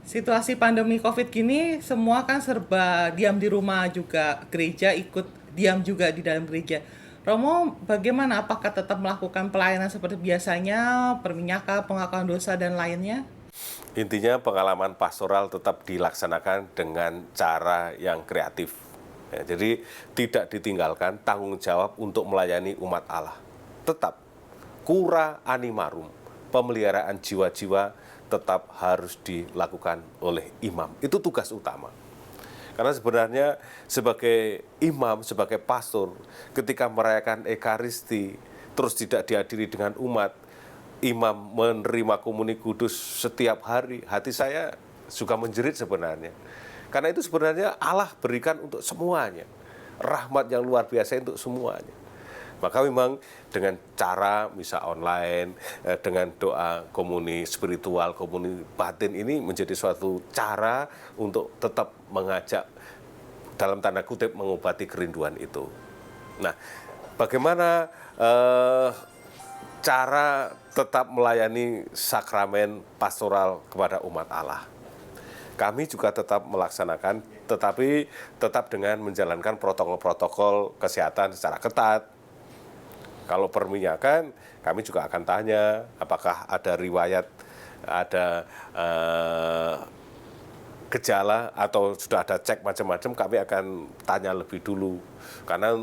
Situasi pandemi COVID gini, semua kan serba diam di rumah juga, gereja ikut diam juga di dalam gereja. Romo, bagaimana? Apakah tetap melakukan pelayanan seperti biasanya, perminyakan, pengakuan dosa, dan lainnya? Intinya pengalaman pastoral tetap dilaksanakan dengan cara yang kreatif. Ya, jadi tidak ditinggalkan tanggung jawab untuk melayani umat Allah. Tetap cura animarum, pemeliharaan jiwa-jiwa tetap harus dilakukan oleh imam. Itu tugas utama. Karena sebenarnya sebagai imam, sebagai pastor, ketika merayakan Ekaristi, terus tidak dihadiri dengan umat, imam menerima komuni kudus setiap hari, hati saya juga menjerit sebenarnya. Karena itu sebenarnya Allah berikan untuk semuanya. Rahmat yang luar biasa untuk semuanya. Maka memang dengan cara misa online, dengan doa komuni spiritual, komuni batin ini menjadi suatu cara untuk tetap mengajak dalam tanda kutip mengobati kerinduan itu. Nah, bagaimana cara tetap melayani sakramen pastoral kepada umat Allah? Kami juga tetap melaksanakan, tetapi tetap dengan menjalankan protokol-protokol kesehatan secara ketat. Kalau perminyakan, kami juga akan tanya apakah ada riwayat, ada gejala atau sudah ada cek macam-macam, kami akan tanya lebih dulu. Karena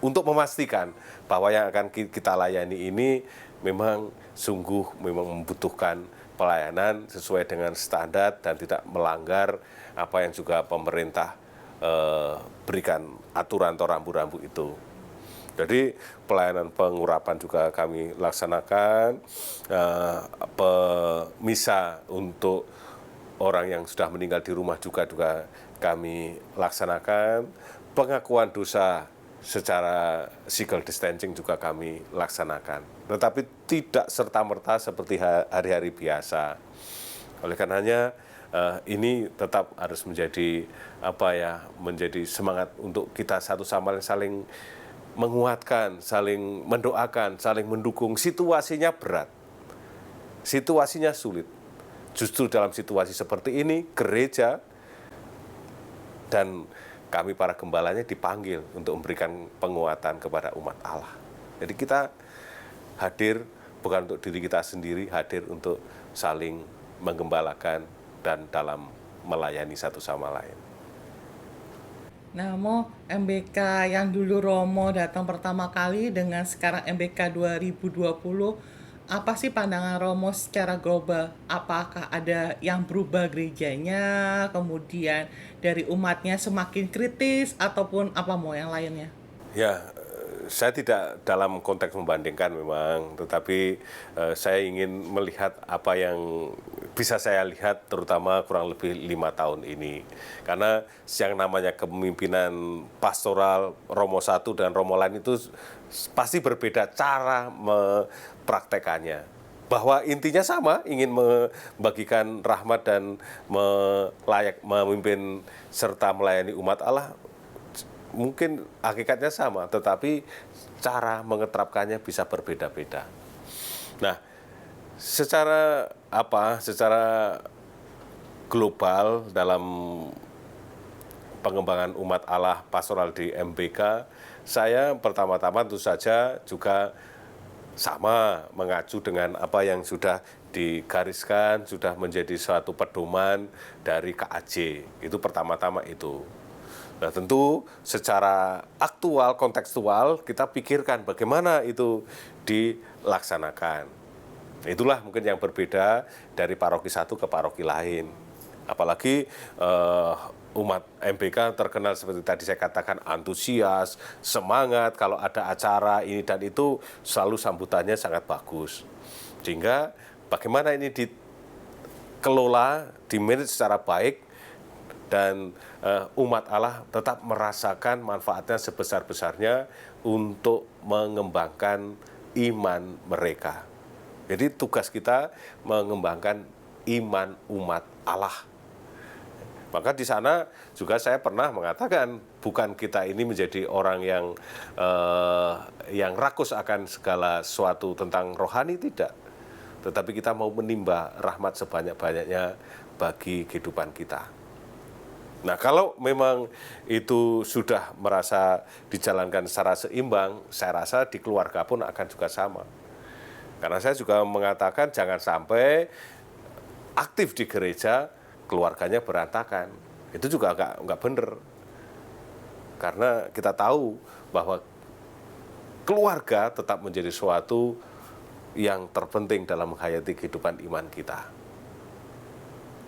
untuk memastikan bahwa yang akan kita layani ini memang sungguh membutuhkan pelayanan sesuai dengan standar dan tidak melanggar apa yang juga pemerintah berikan aturan atau rambu-rambu itu. Jadi pelayanan pengurapan juga kami laksanakan, misa untuk orang yang sudah meninggal di rumah juga kami laksanakan, pengakuan dosa secara physical distancing juga kami laksanakan. Tetapi tidak serta-merta seperti hari-hari biasa. Oleh karenanya ini tetap harus menjadi menjadi semangat untuk kita satu sama lain saling menguatkan, saling mendoakan, saling mendukung. Situasinya berat, situasinya sulit. Justru dalam situasi seperti ini, gereja dan kami para gembalanya dipanggil untuk memberikan penguatan kepada umat Allah. Jadi kita hadir bukan untuk diri kita sendiri, hadir untuk saling menggembalakan dan dalam melayani satu sama lain. Nah, Mo, MBK yang dulu Romo datang pertama kali dengan sekarang MBK 2020, apa sih pandangan Romo secara global? Apakah ada yang berubah gerejanya, kemudian dari umatnya semakin kritis, ataupun apa Mo yang lainnya? Ya, saya tidak dalam konteks membandingkan memang, tetapi saya ingin melihat apa yang bisa saya lihat terutama kurang lebih 5 tahun ini. Karena yang namanya kepemimpinan pastoral Romo 1 dan Romo lain itu pasti berbeda cara mempraktekannya. Bahwa intinya sama, ingin membagikan rahmat dan memimpin serta melayani umat Allah, mungkin hakikatnya sama, tetapi cara mengeterapkannya bisa berbeda-beda. Nah, secara global dalam pengembangan umat Allah pastoral di MBK, saya pertama-tama tentu saja juga sama mengacu dengan apa yang sudah digariskan, sudah menjadi suatu pedoman dari KAJ. Itu pertama-tama itu. Nah, tentu secara aktual, kontekstual, kita pikirkan bagaimana itu dilaksanakan. Itulah mungkin yang berbeda dari paroki satu ke paroki lain. Apalagi umat MBK terkenal seperti tadi saya katakan antusias, semangat, kalau ada acara ini dan itu selalu sambutannya sangat bagus. Sehingga bagaimana ini dikelola, dimanage secara baik, dan umat Allah tetap merasakan manfaatnya sebesar-besarnya untuk mengembangkan iman mereka. Jadi tugas kita mengembangkan iman umat Allah. Maka di sana juga saya pernah mengatakan, bukan kita ini menjadi orang yang rakus akan segala sesuatu tentang rohani, tidak. tetapi kita mau menimba rahmat sebanyak-banyaknya bagi kehidupan kita. Nah, kalau memang itu sudah merasa dijalankan secara seimbang, saya rasa di keluarga pun akan juga sama. Karena saya juga mengatakan jangan sampai aktif di gereja, keluarganya berantakan. Itu juga nggak benar. Karena kita tahu bahwa keluarga tetap menjadi suatu yang terpenting dalam menghayati kehidupan iman kita.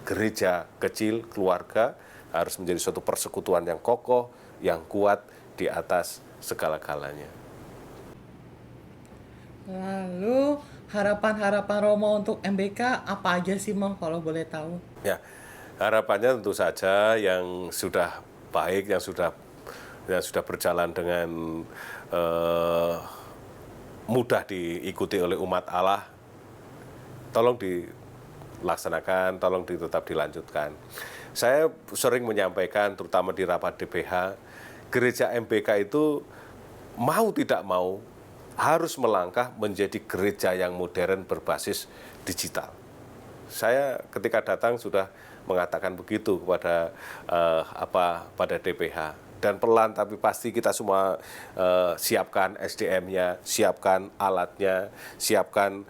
Gereja kecil, keluarga harus menjadi suatu persekutuan yang kokoh, yang kuat di atas segala-galanya. Lalu harapan-harapan Romo untuk MBK apa aja sih Mo kalau boleh tahu? Ya, harapannya tentu saja yang sudah baik, yang sudah berjalan dengan mudah diikuti oleh umat Allah, tolong dilaksanakan, tolong tetap dilanjutkan. Saya sering menyampaikan, terutama di rapat DPH, gereja MBK itu mau tidak mau harus melangkah menjadi gereja yang modern berbasis digital. Saya ketika datang sudah mengatakan begitu kepada pada DPH, dan pelan tapi pasti kita semua siapkan SDM-nya, siapkan alatnya, siapkan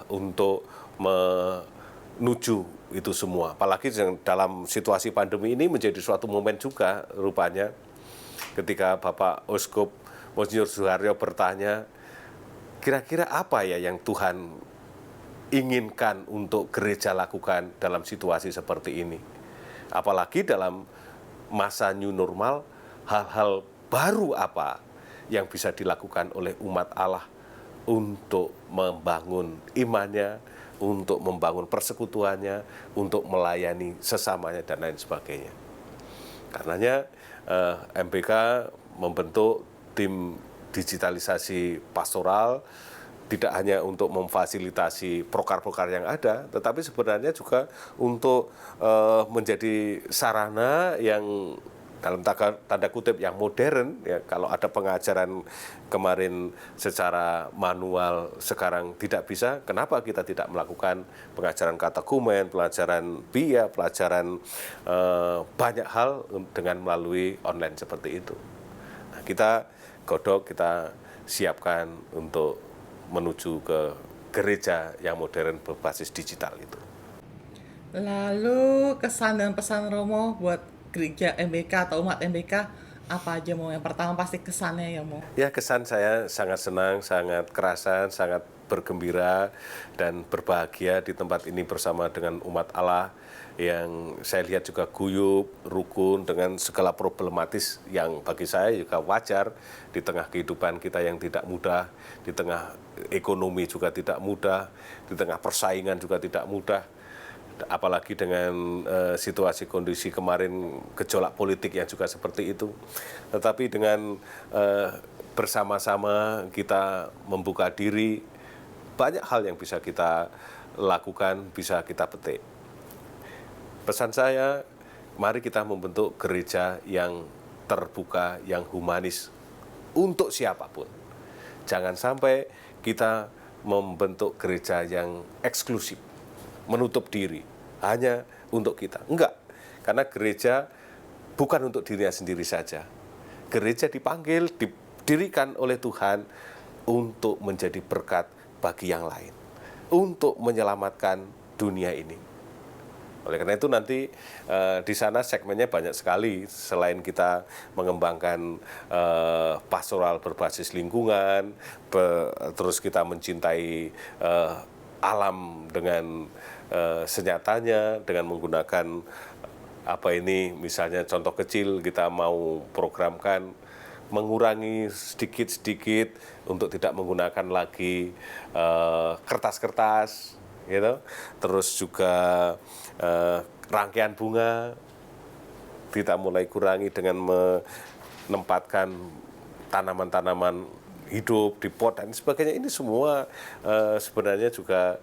untuk menuju itu semua. Apalagi dalam situasi pandemi ini menjadi suatu momen juga rupanya ketika Bapak Uskup Monsinyur Suharyo bertanya, kira-kira apa ya yang Tuhan inginkan untuk gereja lakukan dalam situasi seperti ini. Apalagi dalam masa new normal, hal-hal baru apa yang bisa dilakukan oleh umat Allah untuk membangun imannya, untuk membangun persekutuannya, untuk melayani sesamanya, dan lain sebagainya. Karenanya MBK membentuk tim digitalisasi pastoral, tidak hanya untuk memfasilitasi proker-proker yang ada, tetapi sebenarnya juga untuk menjadi sarana yang dalam tanda kutip yang modern. Ya, kalau ada pengajaran kemarin secara manual sekarang tidak bisa, kenapa kita tidak melakukan pengajaran katekumen, pelajaran BIA, pelajaran banyak hal dengan melalui online seperti itu. Nah, kita godok, kita siapkan untuk menuju ke gereja yang modern berbasis digital itu. Lalu kesan dan pesan Romo buat gereja MBK atau umat MBK apa aja Mo? Yang pertama pasti kesannya ya Mo. Ya, kesan saya sangat senang, sangat kerasan, sangat bergembira dan berbahagia di tempat ini bersama dengan umat Allah yang saya lihat juga guyup, rukun dengan segala problematis yang bagi saya juga wajar di tengah kehidupan kita yang tidak mudah, di tengah ekonomi juga tidak mudah, di tengah persaingan juga tidak mudah. Apalagi dengan situasi kondisi kemarin, gejolak politik yang juga seperti itu. Tetapi dengan bersama-sama kita membuka diri, banyak hal yang bisa kita lakukan, bisa kita petik. Pesan saya, mari kita membentuk gereja yang terbuka, yang humanis untuk siapapun. Jangan sampai kita membentuk gereja yang eksklusif, menutup diri hanya untuk kita. Enggak, karena gereja bukan untuk dirinya sendiri saja. Gereja dipanggil, didirikan oleh Tuhan untuk menjadi berkat bagi yang lain, untuk menyelamatkan dunia ini. Oleh karena itu nanti di sana segmennya banyak sekali. Selain kita mengembangkan pastoral berbasis lingkungan, terus kita mencintai alam dengan senyatanya, dengan menggunakan misalnya contoh kecil kita mau programkan mengurangi sedikit-sedikit untuk tidak menggunakan lagi kertas-kertas, gitu. Terus juga rangkaian bunga kita mulai kurangi dengan menempatkan tanaman-tanaman hidup di pot dan sebagainya. Ini semua sebenarnya juga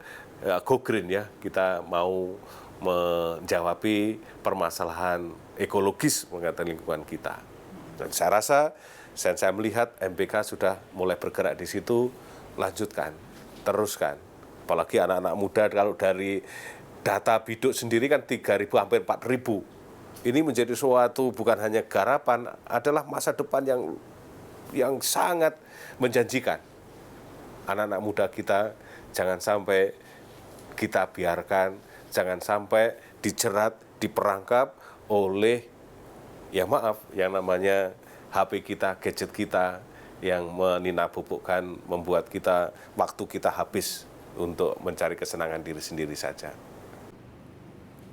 go green ya. Kita mau menjawabi permasalahan ekologis mengenai lingkungan kita. Dan saya rasa, saya melihat MBK sudah mulai bergerak di situ, lanjutkan, teruskan. Apalagi anak-anak muda, kalau dari data Biduk sendiri kan 3.000 hampir 4.000. Ini menjadi suatu bukan hanya garapan, adalah masa depan yang sangat menjanjikan. Anak-anak muda kita jangan sampai kita biarkan, jangan sampai dijerat, diperangkap oleh, ya maaf, yang namanya HP kita, gadget kita, yang meninabubukkan, membuat kita, waktu kita habis untuk mencari kesenangan diri sendiri saja.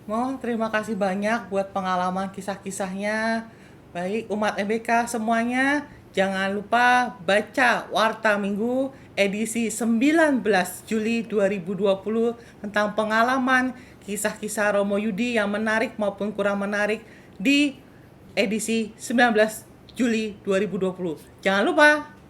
Mo, terima kasih banyak buat pengalaman kisah-kisahnya. Baik, umat MBK semuanya, jangan lupa baca Warta Minggu edisi 19 Juli 2020 tentang pengalaman kisah-kisah Romo Yudi yang menarik maupun kurang menarik di edisi 19 Juli 2020. Jangan lupa!